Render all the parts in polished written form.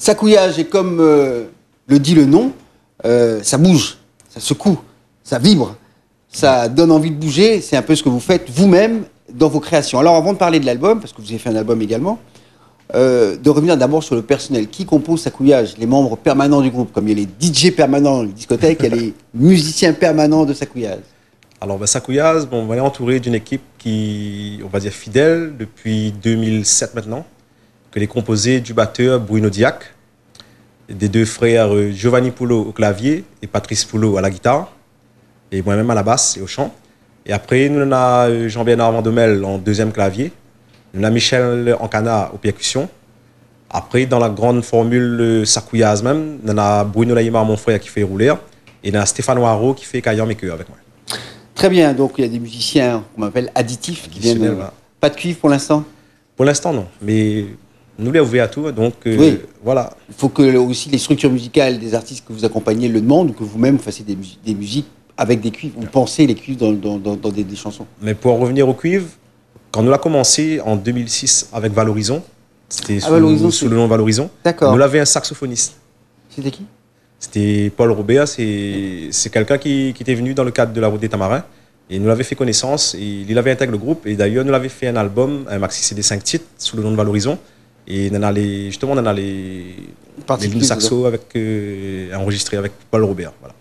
Sakouillage, et comme le dit le nom, ça bouge, ça secoue, ça vibre, ça donne envie de bouger. C'est un peu ce que vous faites vous-même dans vos créations. Alors avant de parler de l'album, parce que vous avez fait un album également, de revenir d'abord sur le personnel. Qui compose Sakouillage? Les membres permanents du groupe, comme il y a les DJ permanents dans les discothèques, il y a les musiciens permanents de Sakouillage. Alors, Sakouillage, bon, on est entouré d'une équipe qui, on va dire, fidèle depuis 2007 maintenant, qu'elle est composée du batteur Bruno Diac, des deux frères Giovanni Poulot au clavier et Patrice Poulot à la guitare, et moi-même à la basse et au chant. Et après, nous on a Jean-Bernard Vandomel en deuxième clavier, nous on a Michel Ancana aux percussions. Après, dans la grande formule Sakouillage même, on a Bruno Laïma, mon frère, qui fait rouler, et on a Stéphane Waro qui fait Caillan Maker avec moi. Très bien, donc il y a des musiciens qu'on appelle additifs qui viennent. Voilà. Pas de cuivre pour l'instant? Pour l'instant, non. Mais nous, les ouvert à tout, donc oui. Voilà. Il faut que aussi les structures musicales des artistes que vous accompagnez le demandent, ou que vous-même fassiez des musiques avec des cuivres, ou pensez les cuivres dans des chansons. Mais pour en revenir au cuivre, quand nous l'avons commencé en 2006 avec Valorizon, c'était sous le nom Valorizon, nous avions un saxophoniste. C'était qui? C'était Paul Robert, c'est quelqu'un qui était venu dans le cadre de la Route des Tamarins, et nous l'avait fait connaissance, et il avait intégré le groupe, et d'ailleurs nous l'avait fait un album, un maxi CD 5 titres, sous le nom de Valorizon, et on a justement on a les saxos enregistrés avec Paul Robert. Voilà.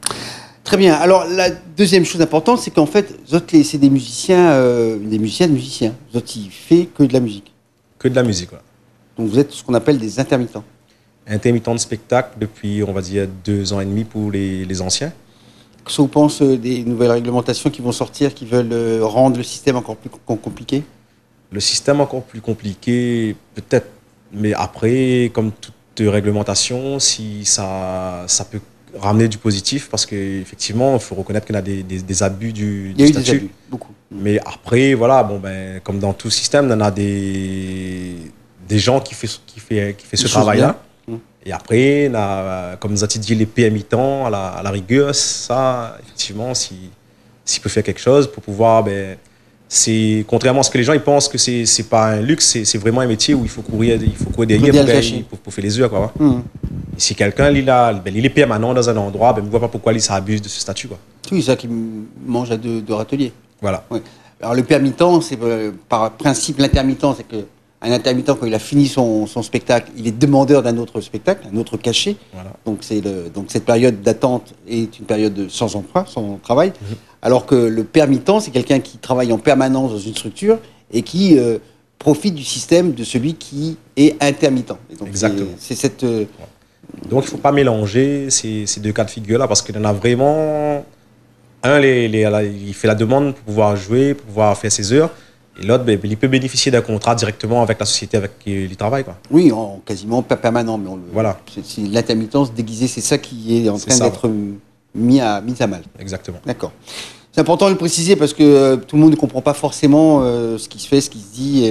Très bien. Alors la deuxième chose importante, c'est qu'en fait, c'est des musiciens de musiciens. Vous autres, ils font que de la musique. Que de la musique, voilà. Donc vous êtes ce qu'on appelle des intermittents. Intermittents de spectacle depuis, on va dire, 2 ans et demi pour les anciens. Qu'est-ce que vous pensez des nouvelles réglementations qui vont sortir, qui veulent rendre le système encore plus compliqué? Le système encore plus compliqué, peut-être. Mais après, comme toute réglementation, si ça peut ramener du positif, parce qu'effectivement, il faut reconnaître qu'il y a des abus du statut. Il y a eu des abus, beaucoup. Mais après, voilà, bon, ben, comme dans tout système, il y en a des gens qui font ce travail-là. Et après, comme nous a dit, les PMI-temps, à la rigueur, ça, effectivement, s'il peut faire quelque chose pour pouvoir... Ben, contrairement à ce que les gens ils pensent que c'est pas un luxe, c'est vraiment un métier où il faut courir derrière pour faire les heures. Quoi. Et si quelqu'un il est permanent dans un endroit, ben, on ne voit pas pourquoi il s'abuse de ce statut. Quoi. Oui, c'est ça qui mange à deux râteliers. Voilà. Ouais. Alors le permittent, c'est par principe l'intermittent, c'est que un intermittent, quand il a fini son spectacle, il est demandeur d'un autre spectacle, un autre cachet. Voilà. Donc cette période d'attente est une période sans emploi, sans travail. Alors que le permittent, c'est quelqu'un qui travaille en permanence dans une structure et qui profite du système de celui qui est intermittent. Et donc exactement. C'est cette... Donc il ne faut pas mélanger ces deux cas de figure-là, parce qu'il y en a vraiment... il fait la demande pour pouvoir jouer, pour pouvoir faire ses heures. Et l'autre, ben, il peut bénéficier d'un contrat directement avec la société avec qui il travaille. Quoi. Oui, quasiment pas permanent. Mais voilà. C'est l'intermittence déguisée, c'est ça qui est en train d'être mis à mal. Exactement. D'accord. C'est important de le préciser parce que tout le monde ne comprend pas forcément ce qui se fait, ce qui se dit.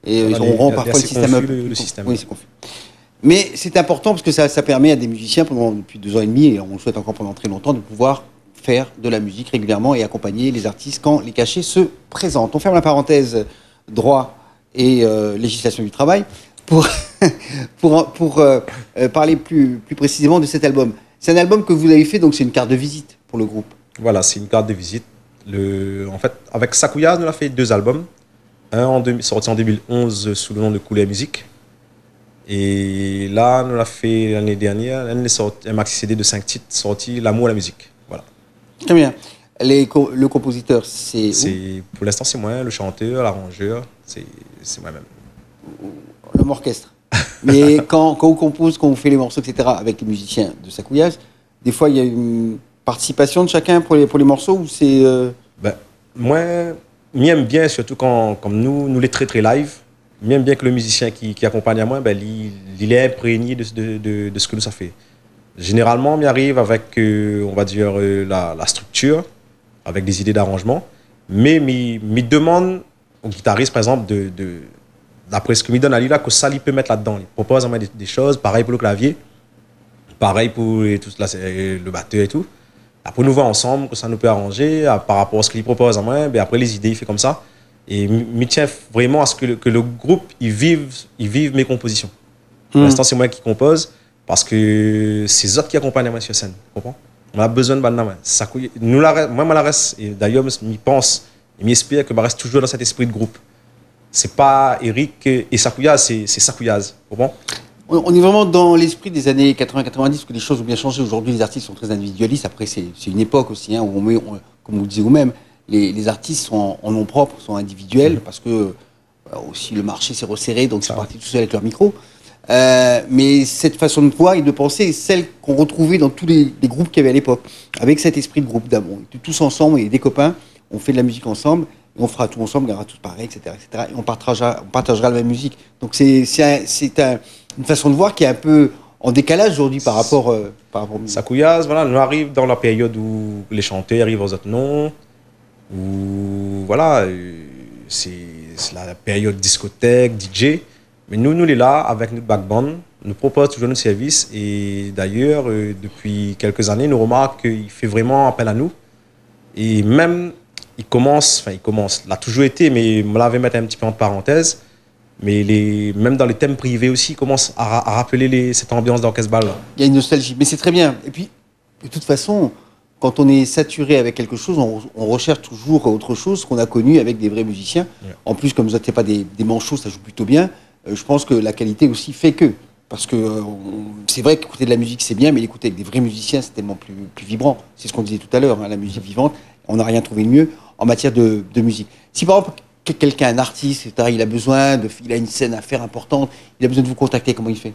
Et voilà, on rend parfois le système up. Le système. Oui, c'est confus. Mais c'est important parce que ça permet à des musiciens, depuis 2 ans et demi, et on le souhaite encore pendant très longtemps, de pouvoir faire de la musique régulièrement et accompagner les artistes quand les cachets se présentent. On ferme la parenthèse droit et législation du travail pour parler plus précisément de cet album. C'est un album que vous avez fait, donc c'est une carte de visite pour le groupe. Voilà, c'est une carte de visite. En fait, avec Sakouillage, nous avons fait 2 albums. Un sorti en 2011 sous le nom de Couleur Musique. Et là, nous l'avons fait l'année dernière, un maxi CD de 5 titres sorti, L'amour à la musique. Voilà. Très bien. Le compositeur, c'est pour l'instant, c'est moi, le chanteur, l'arrangeur, c'est moi-même. L'homme orchestre. Mais quand on compose, quand on fait les morceaux, etc., avec les musiciens de Sakouillage, des fois, il y a une participation de chacun pour les morceaux, ou c'est... Ben, moi, j'aime bien, surtout comme nous les très live, j'aime bien que le musicien qui accompagne à moi, ben, il est imprégné de ce que nous ça fait. Généralement, on arrive avec, on va dire, la structure, avec des idées d'arrangement, mais il demande au guitariste, par exemple, d'après ce que me donne à lui là, que ça, il peut mettre là-dedans. Il propose des choses, pareil pour le clavier, pareil pour le batteur et tout. Après, nous voyons ensemble que ça nous peut arranger par rapport à ce qu'il propose à moi. Après, les idées, il fait comme ça. Et il tient vraiment à ce que le groupe il vive mes compositions. Pour l'instant, c'est moi qui compose. Parce que c'est eux qui accompagnent la sur scène. Tu comprends? On a besoin de banana. Nous, moi, je reste, et d'ailleurs, je pense, et j'espère que je reste toujours dans cet esprit de groupe. C'est pas Eric et Sakouyaz, c'est Sakouyaz. Bon. On est vraiment dans l'esprit des années 80-90, que les choses ont bien changé. Aujourd'hui, les artistes sont très individualistes. Après, c'est une époque aussi, hein, où comme vous le disiez vous-même, les artistes sont en nom propre, sont individuels, parce que aussi le marché s'est resserré, donc ils sont partis tout seuls avec leur micro. Mais cette façon de voir et de penser est celle qu'on retrouvait dans tous les groupes qu'il y avait à l'époque, avec cet esprit de groupe d'amour. Tous ensemble, et des copains, on fait de la musique ensemble, et on fera tout ensemble, on gagnera tous pareil, etc., etc. Et on partagera la même musique. Donc c'est une façon de voir qui est un peu en décalage aujourd'hui par rapport au musique. Sakouyaz, voilà, nous arrive dans la période où les chanteurs arrivent aux autres noms, où voilà, c'est la période discothèque, DJ. Mais nous les là, avec notre backbone, nous propose toujours notre service. Et d'ailleurs, depuis quelques années, nous remarquons qu'il fait vraiment appel à nous. Et même, il l'a toujours été, mais on l'avait mettre un petit peu en parenthèse. Mais même dans les thèmes privés aussi, il commence à rappeler cette ambiance d'orchestre bal. Il y a une nostalgie, mais c'est très bien. Et puis, de toute façon, quand on est saturé avec quelque chose, on recherche toujours autre chose qu'on a connu avec des vrais musiciens. Ouais. En plus, comme vous n'êtes pas des manchots, ça joue plutôt bien. Je pense que la qualité aussi fait que. Parce que c'est vrai qu'écouter de la musique, c'est bien, mais l'écouter avec des vrais musiciens, c'est tellement plus vibrant. C'est ce qu'on disait tout à l'heure, hein, la musique vivante. On n'a rien trouvé de mieux en matière de musique. Si par exemple, quelqu'un, un artiste, il a il a une scène à faire importante, il a besoin de vous contacter, comment il fait?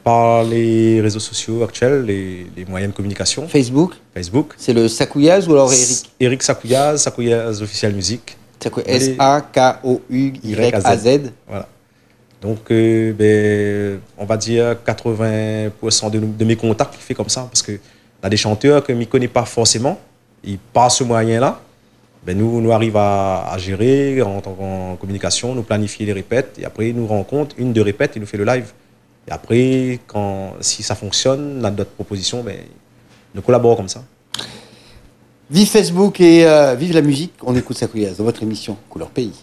Par les réseaux sociaux actuels, les moyens de communication. Facebook. C'est le Sakouyaz ou alors Eric? Eric Sakouyaz, Sakouyaz Official Music. S-A-K-O-U-Y-A-Z. Voilà. Donc, on va dire 80% de mes contacts qui fait comme ça. Parce que là, des chanteurs que je ne connais pas forcément, ils passent ce moyen-là. Nous arrivons à gérer en communication, nous planifier les répètes. Et après, nous rencontre une, deux répètes et nous fait le live. Et après, si ça fonctionne, on a d'autres propositions, nous collaborons comme ça. Vive Facebook et vive la musique. On écoute Sakouyaz dans votre émission Couleur Pays.